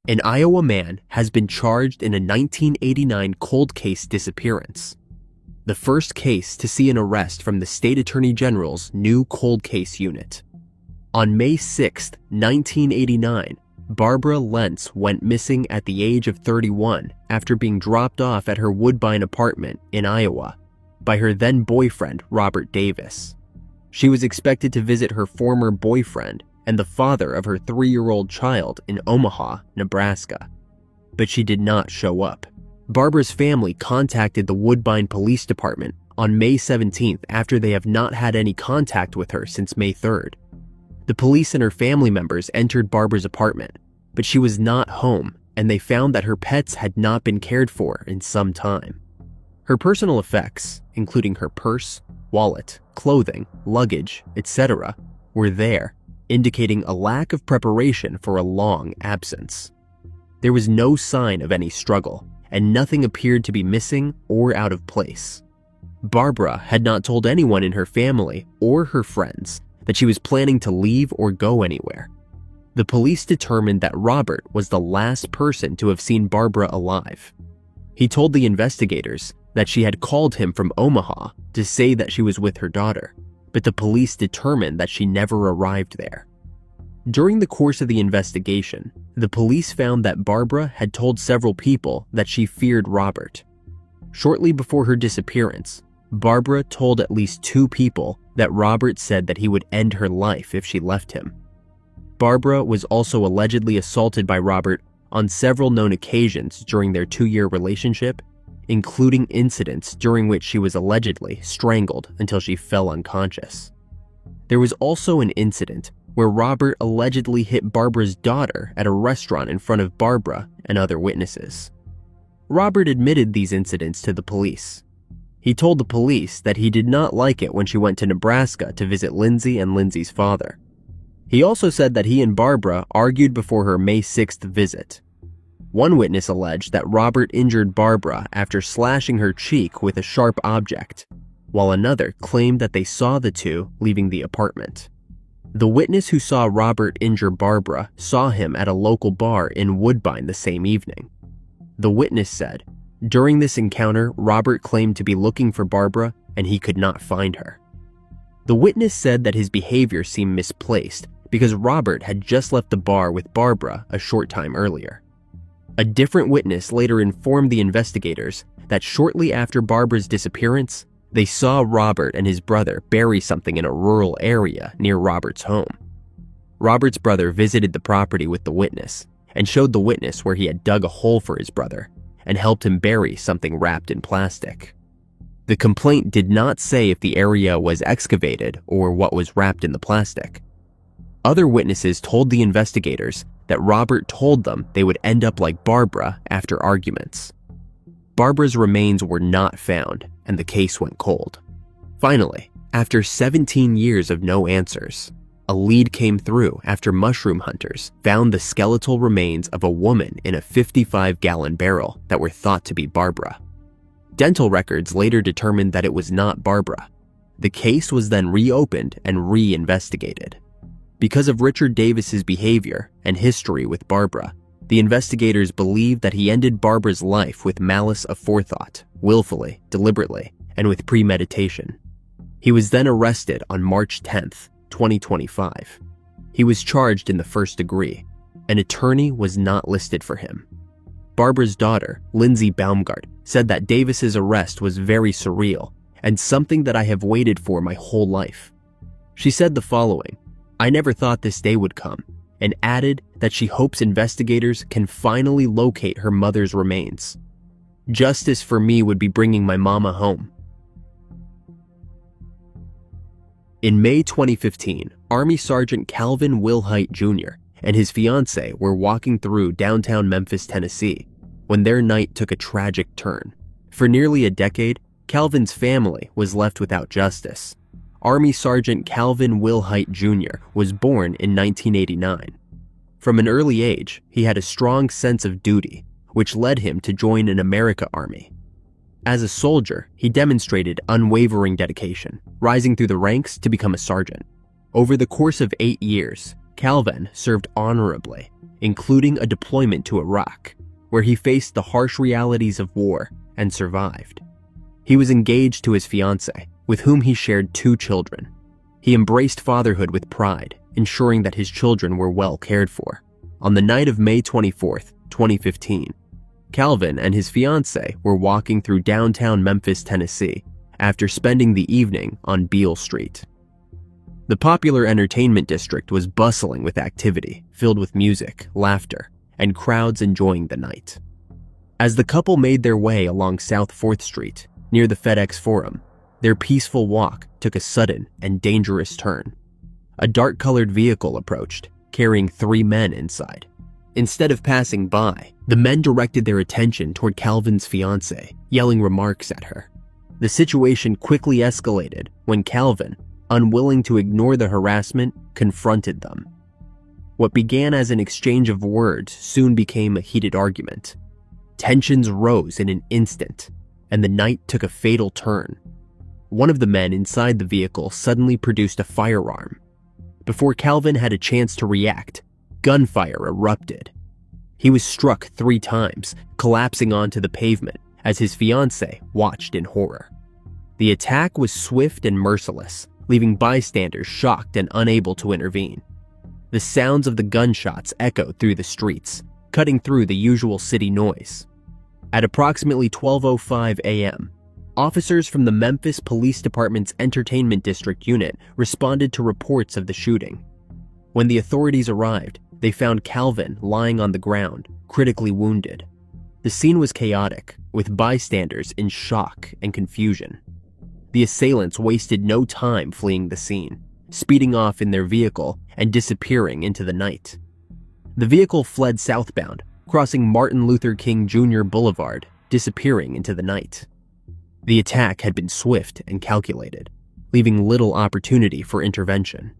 An Iowa man has been charged in a 1989 cold case disappearance, the first case to see an arrest from the State Attorney General's new cold case unit. On May 6, 1989, Barbara Lenz went missing at the age of 31 after being dropped off at her Woodbine apartment in Iowa by her then-boyfriend, Robert Davis. She was expected to visit her former boyfriend and the father of her 3-year-old child in Omaha, Nebraska, but she did not show up. Barbara's family contacted the Woodbine Police Department on May 17th after they have not had any contact with her since May 3rd. The police and her family members entered Barbara's apartment, but she was not home, and they found that her pets had not been cared for in some time. Her personal effects, including her purse, wallet, clothing, luggage, etc., were there, indicating a lack of preparation for a long absence. There was no sign of any struggle, and nothing appeared to be missing or out of place. Barbara had not told anyone in her family or her friends that she was planning to leave or go anywhere. The police determined that Robert was the last person to have seen Barbara alive. He told the investigators that she had called him from Omaha to say that she was with her daughter, but the police determined that she never arrived there. During the course of the investigation, the police found that Barbara had told several people that she feared Robert. Shortly before her disappearance, Barbara told at least 2 people that Robert said that he would end her life if she left him. Barbara was also allegedly assaulted by Robert on several known occasions during their 2-year relationship, including incidents during which she was allegedly strangled until she fell unconscious. There was also an incident where Robert allegedly hit Barbara's daughter at a restaurant in front of Barbara and other witnesses. Robert admitted these incidents to the police. He told the police that he did not like it when she went to Nebraska to visit Lindsay and Lindsay's father. He also said that he and Barbara argued before her May 6th visit. One witness alleged that Robert injured Barbara after slashing her cheek with a sharp object, while another claimed that they saw the two leaving the apartment. The witness who saw Robert injure Barbara saw him at a local bar in Woodbine the same evening. The witness said, during this encounter, Robert claimed to be looking for Barbara and he could not find her. The witness said that his behavior seemed misplaced because Robert had just left the bar with Barbara a short time earlier. A different witness later informed the investigators that shortly after Barbara's disappearance, they saw Robert and his brother bury something in a rural area near Robert's home. Robert's brother visited the property with the witness and showed the witness where he had dug a hole for his brother and helped him bury something wrapped in plastic. The complaint did not say if the area was excavated or what was wrapped in the plastic. Other witnesses told the investigators that Robert told them they would end up like Barbara after arguments. Barbara's remains were not found, and the case went cold. Finally, after 17 years of no answers, a lead came through after mushroom hunters found the skeletal remains of a woman in a 55-gallon barrel that were thought to be Barbara. Dental records later determined that it was not Barbara. The case was then reopened and re-investigated. Because of Richard Davis's behavior and history with Barbara, the investigators believed that he ended Barbara's life with malice aforethought, willfully, deliberately, and with premeditation. He was then arrested on March 10th, 2025. He was charged in the first degree. An attorney was not listed for him. Barbara's daughter, Lindsay Baumgart, said that Davis's arrest was very surreal and something that I have waited for my whole life. She said the following, "I never thought this day would come," and added that she hopes investigators can finally locate her mother's remains. "Justice for me would be bringing my mama home." In May 2015, Army Sergeant Calvin Wilhite Jr. and his fiancée were walking through downtown Memphis, Tennessee, when their night took a tragic turn. For nearly a decade, Calvin's family was left without justice. Army Sergeant Calvin Wilhite Jr. was born in 1989. From an early age, he had a strong sense of duty, which led him to join an American Army. As a soldier, he demonstrated unwavering dedication, rising through the ranks to become a sergeant. Over the course of 8 years, Calvin served honorably, including a deployment to Iraq, where he faced the harsh realities of war and survived. He was engaged to his fiancée, with whom he shared 2 children. He embraced fatherhood with pride, ensuring that his children were well cared for. On the night of May 24, 2015, Calvin and his fiancée were walking through downtown Memphis, Tennessee, after spending the evening on Beale Street. The popular entertainment district was bustling with activity, filled with music, laughter, and crowds enjoying the night. As the couple made their way along South 4th Street, near the FedEx Forum, their peaceful walk took a sudden and dangerous turn. A dark-colored vehicle approached, carrying 3 men inside. Instead of passing by, the men directed their attention toward Calvin's fiancée, yelling remarks at her. The situation quickly escalated when Calvin, unwilling to ignore the harassment, confronted them. What began as an exchange of words soon became a heated argument. Tensions rose in an instant, and the night took a fatal turn. One of the men inside the vehicle suddenly produced a firearm. Before Calvin had a chance to react, gunfire erupted. He was struck 3 times, collapsing onto the pavement as his fiancée watched in horror. The attack was swift and merciless, leaving bystanders shocked and unable to intervene. The sounds of the gunshots echoed through the streets, cutting through the usual city noise. At approximately 12:05 a.m., officers from the Memphis Police Department's Entertainment District unit responded to reports of the shooting. When the authorities arrived, they found Calvin lying on the ground, critically wounded. The scene was chaotic, with bystanders in shock and confusion. The assailants wasted no time fleeing the scene, speeding off in their vehicle and disappearing into the night. The vehicle fled southbound, crossing Martin Luther King Jr. Boulevard, disappearing into the night. The attack had been swift and calculated, leaving little opportunity for intervention.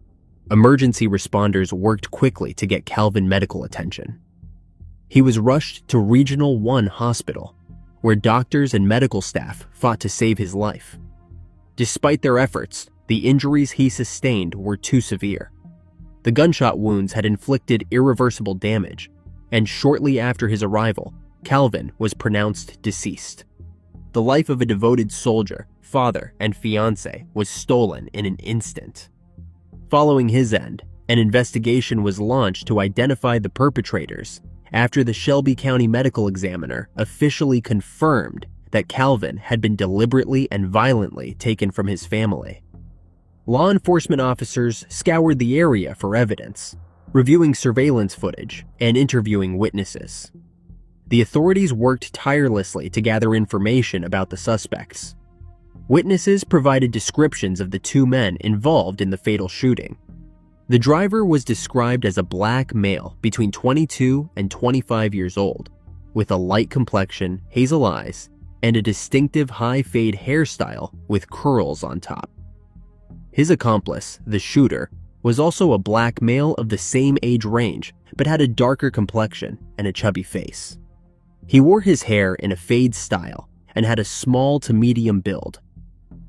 Emergency responders worked quickly to get Calvin medical attention. He was rushed to Regional 1 Hospital, where doctors and medical staff fought to save his life. Despite their efforts, the injuries he sustained were too severe. The gunshot wounds had inflicted irreversible damage, and shortly after his arrival, Calvin was pronounced deceased. The life of a devoted soldier, father, and fiancé was stolen in an instant. Following his end, an investigation was launched to identify the perpetrators after the Shelby County Medical Examiner officially confirmed that Calvin had been deliberately and violently taken from his family. Law enforcement officers scoured the area for evidence, reviewing surveillance footage and interviewing witnesses. The authorities worked tirelessly to gather information about the suspects. Witnesses provided descriptions of the 2 men involved in the fatal shooting. The driver was described as a black male between 22 and 25 years old, with a light complexion, hazel eyes, and a distinctive high fade hairstyle with curls on top. His accomplice, the shooter, was also a black male of the same age range, but had a darker complexion and a chubby face. He wore his hair in a fade style and had a small to medium build.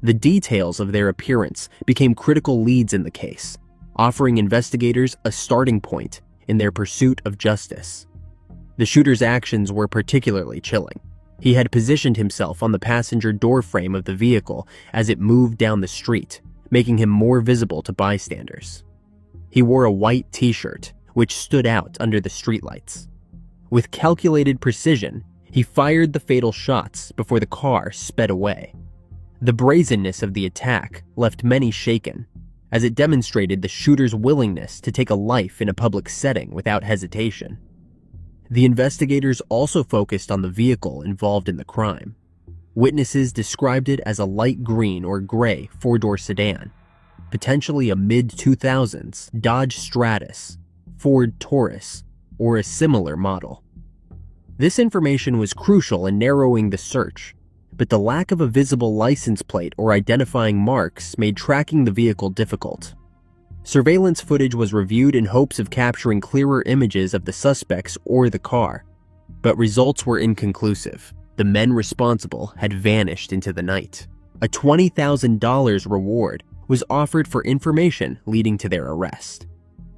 The details of their appearance became critical leads in the case, offering investigators a starting point in their pursuit of justice. The shooter's actions were particularly chilling. He had positioned himself on the passenger door frame of the vehicle as it moved down the street, making him more visible to bystanders. He wore a white t-shirt, which stood out under the streetlights. With calculated precision, he fired the fatal shots before the car sped away. The brazenness of the attack left many shaken, as it demonstrated the shooter's willingness to take a life in a public setting without hesitation. The investigators also focused on the vehicle involved in the crime. Witnesses described it as a light green or gray 4-door sedan, potentially a mid-2000s Dodge Stratus, Ford Taurus, or a similar model. This information was crucial in narrowing the search, but the lack of a visible license plate or identifying marks made tracking the vehicle difficult. Surveillance footage was reviewed in hopes of capturing clearer images of the suspects or the car, but results were inconclusive. The men responsible had vanished into the night. A $20,000 reward was offered for information leading to their arrest.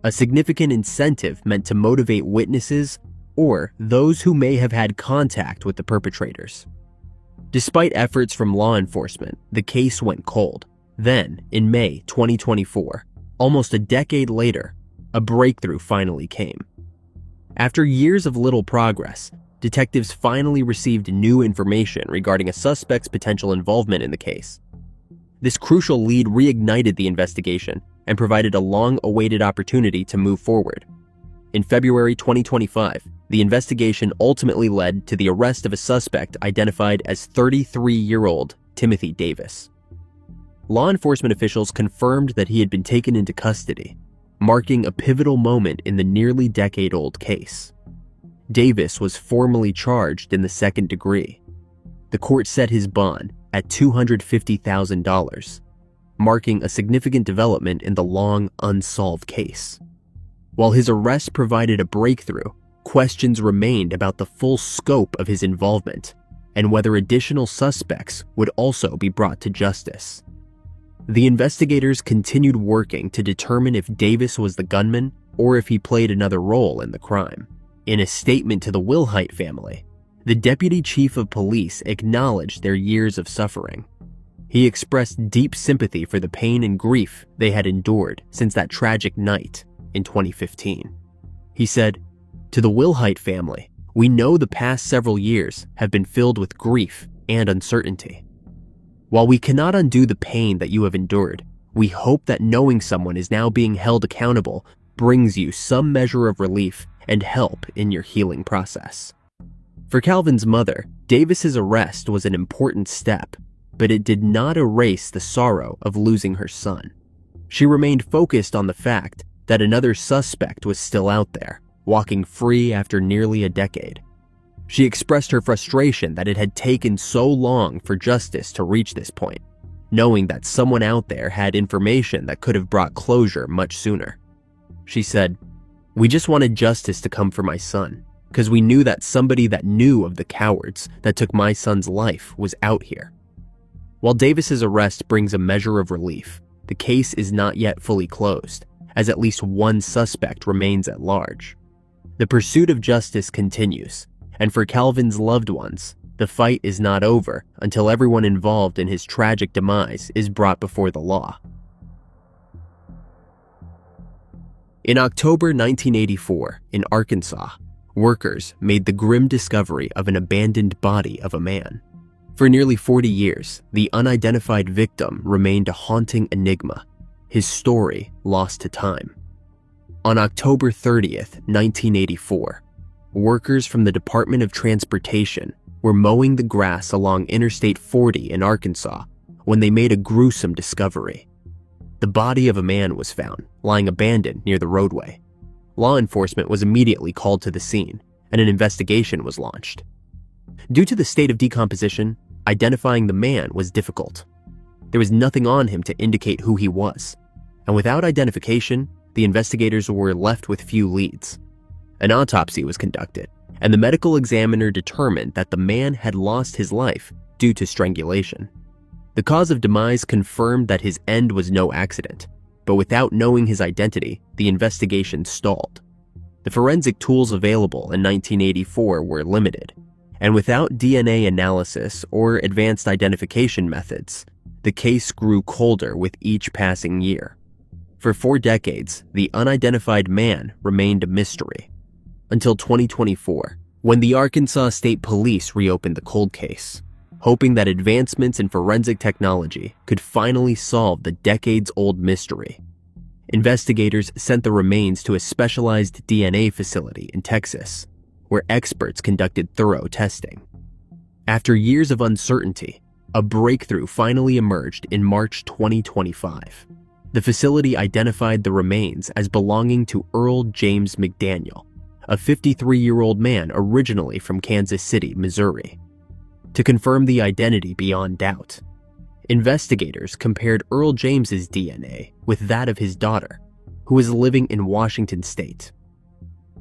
a significant incentive meant to motivate witnesses or those who may have had contact with the perpetrators. Despite efforts from law enforcement, the case went cold. Then, in May 2024, almost a decade later, a breakthrough finally came. After years of little progress, detectives finally received new information regarding a suspect's potential involvement in the case. This crucial lead reignited the investigation and provided a long-awaited opportunity to move forward. In February 2025, the investigation ultimately led to the arrest of a suspect identified as 33-year-old Timothy Davis. Law enforcement officials confirmed that he had been taken into custody, marking a pivotal moment in the nearly decade-old case. Davis was formally charged in the second degree. The court set his bond at $250,000, marking a significant development in the long unsolved case. While his arrest provided a breakthrough, questions remained about the full scope of his involvement and whether additional suspects would also be brought to justice. The investigators continued working to determine if Davis was the gunman or if he played another role in the crime. In a statement to the Wilhite family, the deputy chief of police acknowledged their years of suffering. He expressed deep sympathy for the pain and grief they had endured since that tragic night in 2015. He said, "To the Wilhite family, we know the past several years have been filled with grief and uncertainty. While we cannot undo the pain that you have endured, we hope that knowing someone is now being held accountable brings you some measure of relief and help in your healing process." For Calvin's mother, Davis's arrest was an important step, but it did not erase the sorrow of losing her son. She remained focused on the fact that another suspect was still out there, walking free after nearly a decade. She expressed her frustration that it had taken so long for justice to reach this point, knowing that someone out there had information that could have brought closure much sooner. She said, "We just wanted justice to come for my son, because we knew that somebody that knew of the cowards that took my son's life was out here." While Davis's arrest brings a measure of relief, the case is not yet fully closed, as at least one suspect remains at large. The pursuit of justice continues, and for Calvin's loved ones, the fight is not over until everyone involved in his tragic demise is brought before the law. In October 1984, in Arkansas, workers made the grim discovery of an abandoned body of a man. For nearly 40 years, the unidentified victim remained a haunting enigma, his story lost to time. On October 30th, 1984, workers from the Department of Transportation were mowing the grass along Interstate 40 in Arkansas when they made a gruesome discovery. The body of a man was found, lying abandoned near the roadway. Law enforcement was immediately called to the scene, and an investigation was launched. Due to the state of decomposition, identifying the man was difficult. There was nothing on him to indicate who he was, and without identification, the investigators were left with few leads. An autopsy was conducted, and the medical examiner determined that the man had lost his life due to strangulation. The cause of demise confirmed that his end was no accident, but without knowing his identity, the investigation stalled. The forensic tools available in 1984 were limited, and without DNA analysis or advanced identification methods, the case grew colder with each passing year. For 4 decades, the unidentified man remained a mystery, until 2024, when the Arkansas State Police reopened the cold case, hoping that advancements in forensic technology could finally solve the decades-old mystery. Investigators sent the remains to a specialized DNA facility in Texas, where experts conducted thorough testing. After years of uncertainty, a breakthrough finally emerged in March 2025. The facility identified the remains as belonging to Earl James McDaniel, a 53-year-old man originally from Kansas City, Missouri. To confirm the identity beyond doubt, investigators compared Earl James's DNA with that of his daughter, who was living in Washington State.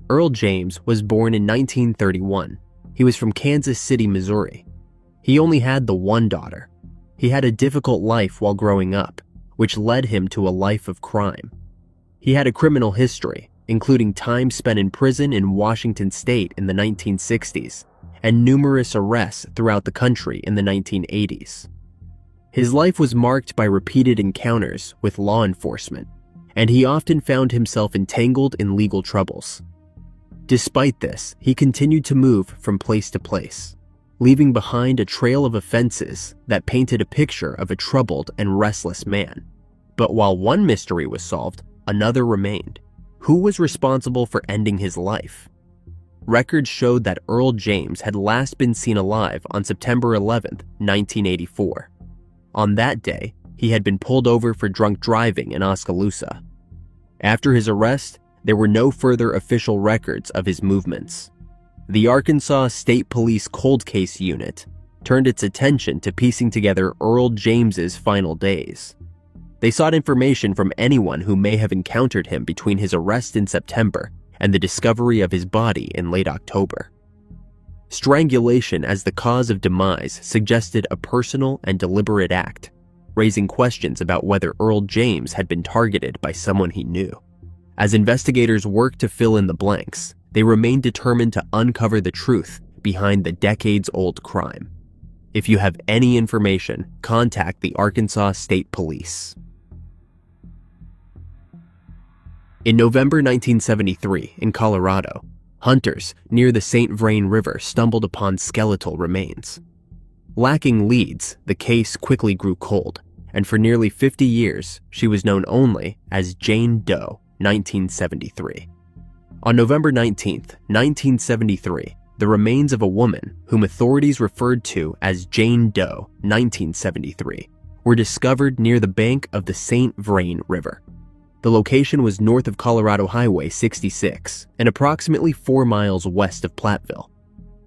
Earl James was born in 1931. He was from Kansas City, Missouri. He only had the one daughter. He had a difficult life while growing up, which led him to a life of crime. He had a criminal history, including time spent in prison in Washington state in the 1960s and numerous arrests throughout the country in the 1980s. His life was marked by repeated encounters with law enforcement, and he often found himself entangled in legal troubles. Despite this, he continued to move from place to place, leaving behind a trail of offenses that painted a picture of a troubled and restless man. But while one mystery was solved, another remained. Who was responsible for ending his life? Records showed that Earl James had last been seen alive on September 11, 1984. On that day, he had been pulled over for drunk driving in Oskaloosa. After his arrest, there were no further official records of his movements. The Arkansas State Police Cold Case Unit turned its attention to piecing together Earl James's final days. They sought information from anyone who may have encountered him between his arrest in September and the discovery of his body in late October. Strangulation as the cause of demise suggested a personal and deliberate act, raising questions about whether Earl James had been targeted by someone he knew. As investigators worked to fill in the blanks, they remained determined to uncover the truth behind the decades-old crime. If you have any information, contact the Arkansas State Police. In November 1973, in Colorado, hunters near the St. Vrain River stumbled upon skeletal remains. Lacking leads, the case quickly grew cold, and for nearly 50 years, she was known only as Jane Doe, 1973. On November 19, 1973, the remains of a woman whom authorities referred to as Jane Doe, 1973, were discovered near the bank of the St. Vrain River. The location was north of Colorado Highway 66 and approximately 4 miles west of Platteville.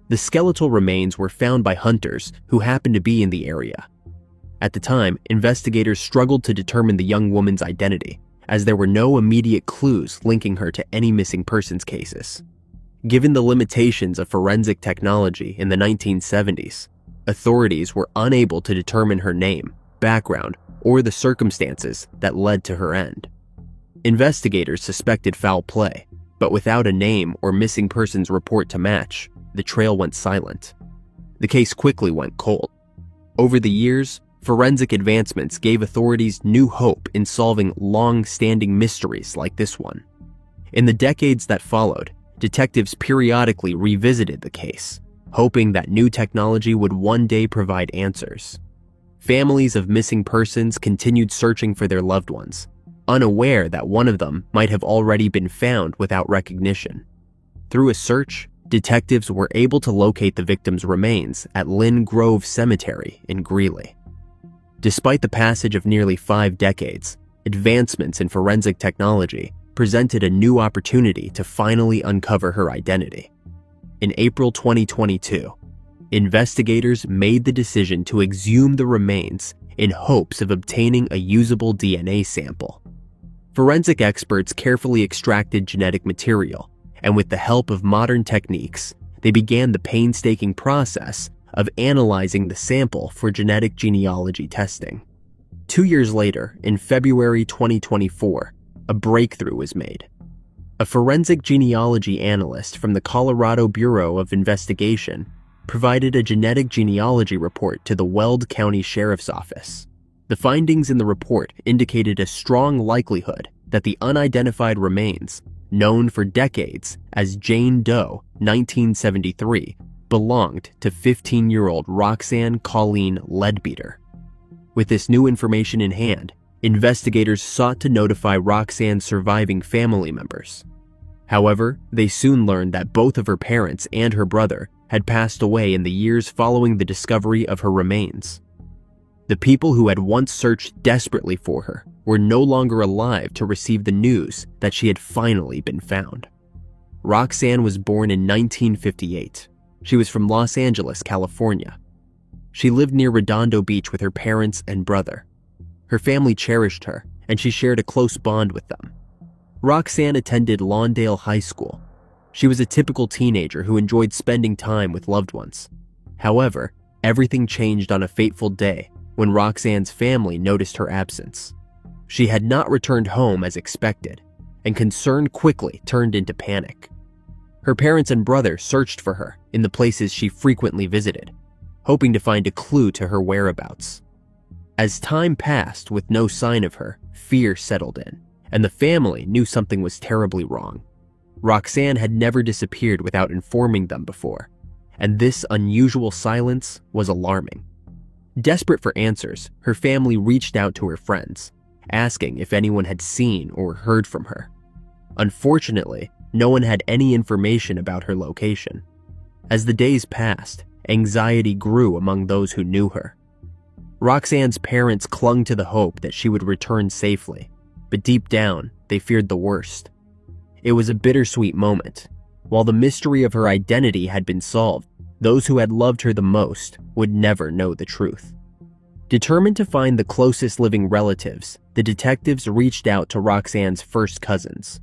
The skeletal remains were found by hunters who happened to be in the area. At the time, investigators struggled to determine the young woman's identity, as there were no immediate clues linking her to any missing persons cases. Given the limitations of forensic technology in the 1970s, authorities were unable to determine her name, background, or the circumstances that led to her end. Investigators suspected foul play, but without a name or missing persons report to match, the trail went silent. The case quickly went cold. Over the years, forensic advancements gave authorities new hope in solving long-standing mysteries like this one. In the decades that followed, detectives periodically revisited the case, hoping that new technology would one day provide answers. Families of missing persons continued searching for their loved ones, unaware that one of them might have already been found without recognition. Through a search, detectives were able to locate the victim's remains at Lynn Grove Cemetery in Greeley. Despite the passage of nearly 5 decades, advancements in forensic technology presented a new opportunity to finally uncover her identity. In April 2022, investigators made the decision to exhume the remains in hopes of obtaining a usable DNA sample. Forensic experts carefully extracted genetic material, and with the help of modern techniques, they began the painstaking process of analyzing the sample for genetic genealogy testing. 2 years later, in February 2024, a breakthrough was made. A forensic genealogy analyst from the Colorado Bureau of Investigation provided a genetic genealogy report to the Weld County Sheriff's Office. The findings in the report indicated a strong likelihood that the unidentified remains, known for decades as Jane Doe, 1973, belonged to 15-year-old Roxanne Colleen Leadbeater. With this new information in hand, investigators sought to notify Roxanne's surviving family members. However, they soon learned that both of her parents and her brother had passed away in the years following the discovery of her remains. The people who had once searched desperately for her were no longer alive to receive the news that she had finally been found. Roxanne was born in 1958. She was from Los Angeles, California. She lived near Redondo Beach with her parents and brother. Her family cherished her, and she shared a close bond with them. Roxanne attended Lawndale High School. She was a typical teenager who enjoyed spending time with loved ones. However, everything changed on a fateful day when Roxanne's family noticed her absence. She had not returned home as expected, and concern quickly turned into panic. Her parents and brother searched for her in the places she frequently visited, hoping to find a clue to her whereabouts. As time passed with no sign of her, fear settled in, and the family knew something was terribly wrong. Roxanne had never disappeared without informing them before, and this unusual silence was alarming. Desperate for answers, her family reached out to her friends, asking if anyone had seen or heard from her. Unfortunately, no one had any information about her location. As the days passed, anxiety grew among those who knew her. Roxanne's parents clung to the hope that she would return safely, but deep down, they feared the worst. It was a bittersweet moment. While the mystery of her identity had been solved, those who had loved her the most would never know the truth. Determined to find the closest living relatives, the detectives reached out to Roxanne's first cousins.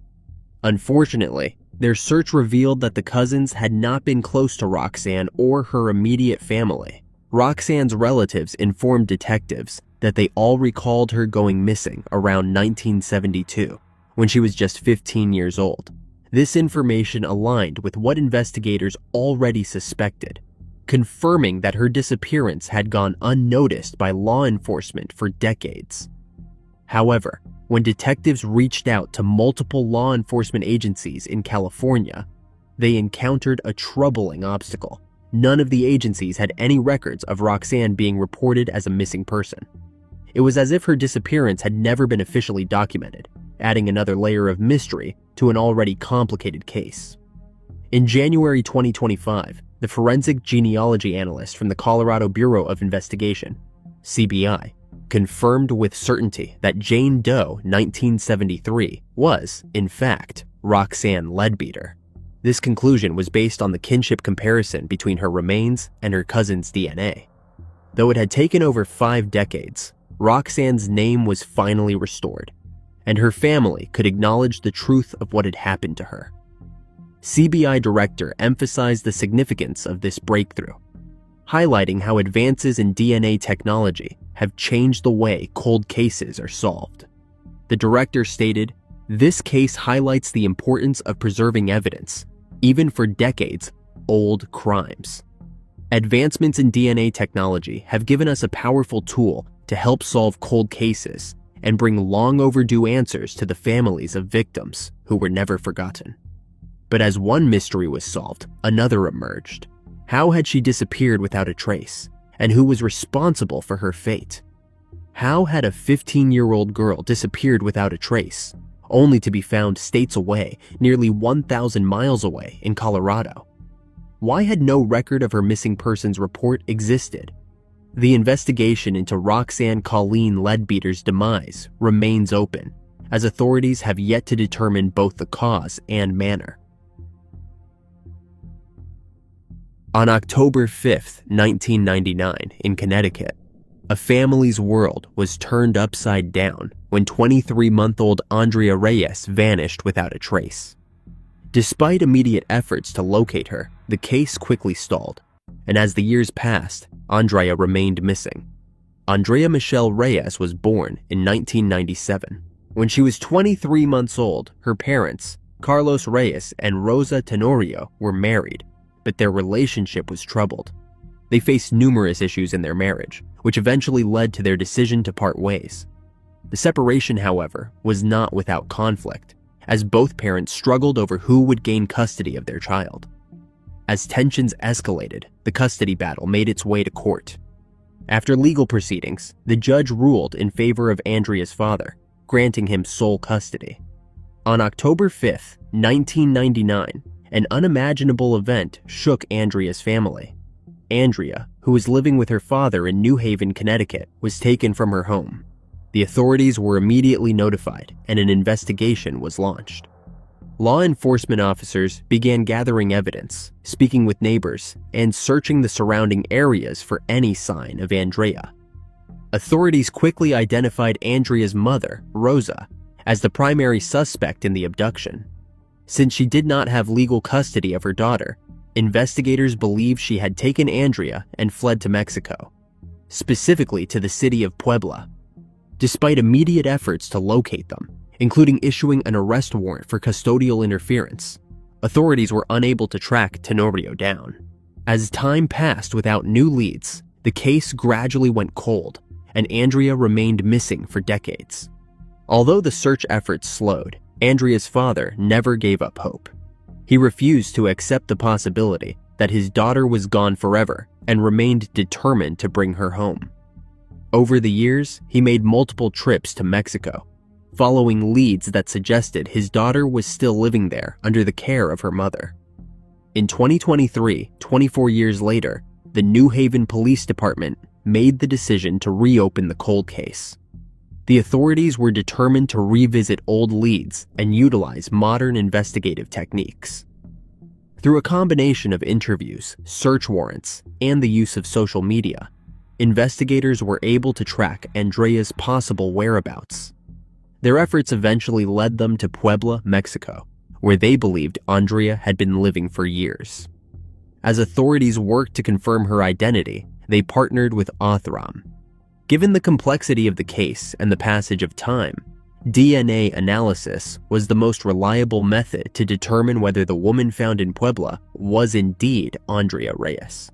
Unfortunately, their search revealed that the cousins had not been close to Roxanne or her immediate family. Roxanne's relatives informed detectives that they all recalled her going missing around 1972, when she was just 15 years old. This information aligned with what investigators already suspected, confirming that her disappearance had gone unnoticed by law enforcement for decades. However, when detectives reached out to multiple law enforcement agencies in California, they encountered a troubling obstacle. None of the agencies had any records of Roxanne being reported as a missing person. It was as if her disappearance had never been officially documented, adding another layer of mystery to an already complicated case. In January 2025, the forensic genealogy analyst from the Colorado Bureau of Investigation, CBI, confirmed with certainty that Jane Doe 1973 was, in fact, Roxanne Leadbeater. This conclusion was based on the kinship comparison between her remains and her cousin's DNA. Though it had taken over 5 decades, Roxanne's name was finally restored, and her family could acknowledge the truth of what had happened to her. CBI director emphasized the significance of this breakthrough, highlighting how advances in DNA technology have changed the way cold cases are solved. The director stated, "This case highlights the importance of preserving evidence, even for decades-old crimes. Advancements in DNA technology have given us a powerful tool to help solve cold cases and bring long overdue answers to the families of victims who were never forgotten." But as one mystery was solved, another emerged. How had she disappeared without a trace? And who was responsible for her fate? How had a 15-year-old girl disappeared without a trace, only to be found states away, nearly 1,000 miles away in Colorado? Why had no record of her missing persons report existed? The investigation into Roxanne Colleen Leadbeater's demise remains open, as authorities have yet to determine both the cause and manner. On October 5, 1999, in Connecticut, a family's world was turned upside down when 23-month-old Andrea Reyes vanished without a trace. Despite immediate efforts to locate her, the case quickly stalled, and as the years passed, Andrea remained missing. Andrea Michelle Reyes was born in 1997. When she was 23 months old, her parents, Carlos Reyes and Rosa Tenorio, were married, but their relationship was troubled. They faced numerous issues in their marriage, which eventually led to their decision to part ways. The separation, however, was not without conflict, as both parents struggled over who would gain custody of their child. As tensions escalated, the custody battle made its way to court. After legal proceedings, the judge ruled in favor of Andrea's father, granting him sole custody. On October 5, 1999, an unimaginable event shook Andrea's family. Andrea, who was living with her father in New Haven, Connecticut, was taken from her home. The authorities were immediately notified, and an investigation was launched. Law enforcement officers began gathering evidence, speaking with neighbors, and searching the surrounding areas for any sign of Andrea. Authorities quickly identified Andrea's mother, Rosa, as the primary suspect in the abduction. Since she did not have legal custody of her daughter, investigators believed she had taken Andrea and fled to Mexico, specifically to the city of Puebla. Despite immediate efforts to locate them, including issuing an arrest warrant for custodial interference. Authorities were unable to track Tenorio down. As time passed without new leads, the case gradually went cold, and Andrea remained missing for decades. Although the search efforts slowed, Andrea's father never gave up hope. He refused to accept the possibility that his daughter was gone forever and remained determined to bring her home. Over the years, he made multiple trips to Mexico, following leads that suggested his daughter was still living there under the care of her mother. In 2023, 24 years later, the New Haven Police Department made the decision to reopen the cold case. The authorities were determined to revisit old leads and utilize modern investigative techniques. Through a combination of interviews, search warrants, and the use of social media, investigators were able to track Andrea's possible whereabouts. Their efforts eventually led them to Puebla, Mexico, where they believed Andrea had been living for years. As authorities worked to confirm her identity, they partnered with Othram. Given the complexity of the case and the passage of time, DNA analysis was the most reliable method to determine whether the woman found in Puebla was indeed Andrea Reyes.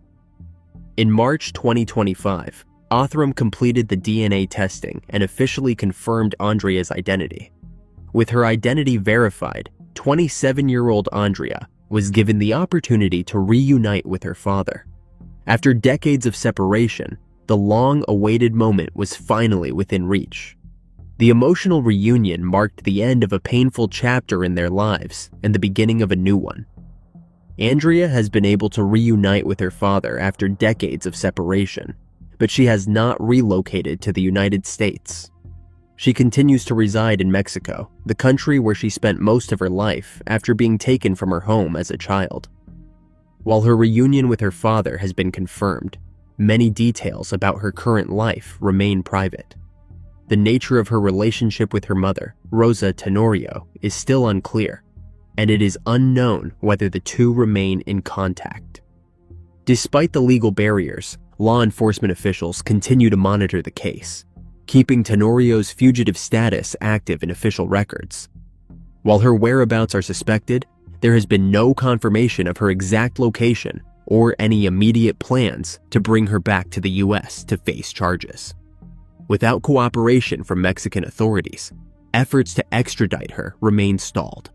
In March 2025, Othram completed the DNA testing and officially confirmed Andrea's identity. With her identity verified, 27-year-old Andrea was given the opportunity to reunite with her father. After decades of separation, the long-awaited moment was finally within reach. The emotional reunion marked the end of a painful chapter in their lives and the beginning of a new one. Andrea has been able to reunite with her father after decades of separation, but she has not relocated to the United States. She continues to reside in Mexico, the country where she spent most of her life after being taken from her home as a child. While her reunion with her father has been confirmed, many details about her current life remain private. The nature of her relationship with her mother, Rosa Tenorio, is still unclear, and it is unknown whether the two remain in contact. Despite the legal barriers, law enforcement officials continue to monitor the case, keeping Tenorio's fugitive status active in official records. While her whereabouts are suspected, there has been no confirmation of her exact location or any immediate plans to bring her back to the U.S. to face charges. Without cooperation from Mexican authorities, efforts to extradite her remain stalled.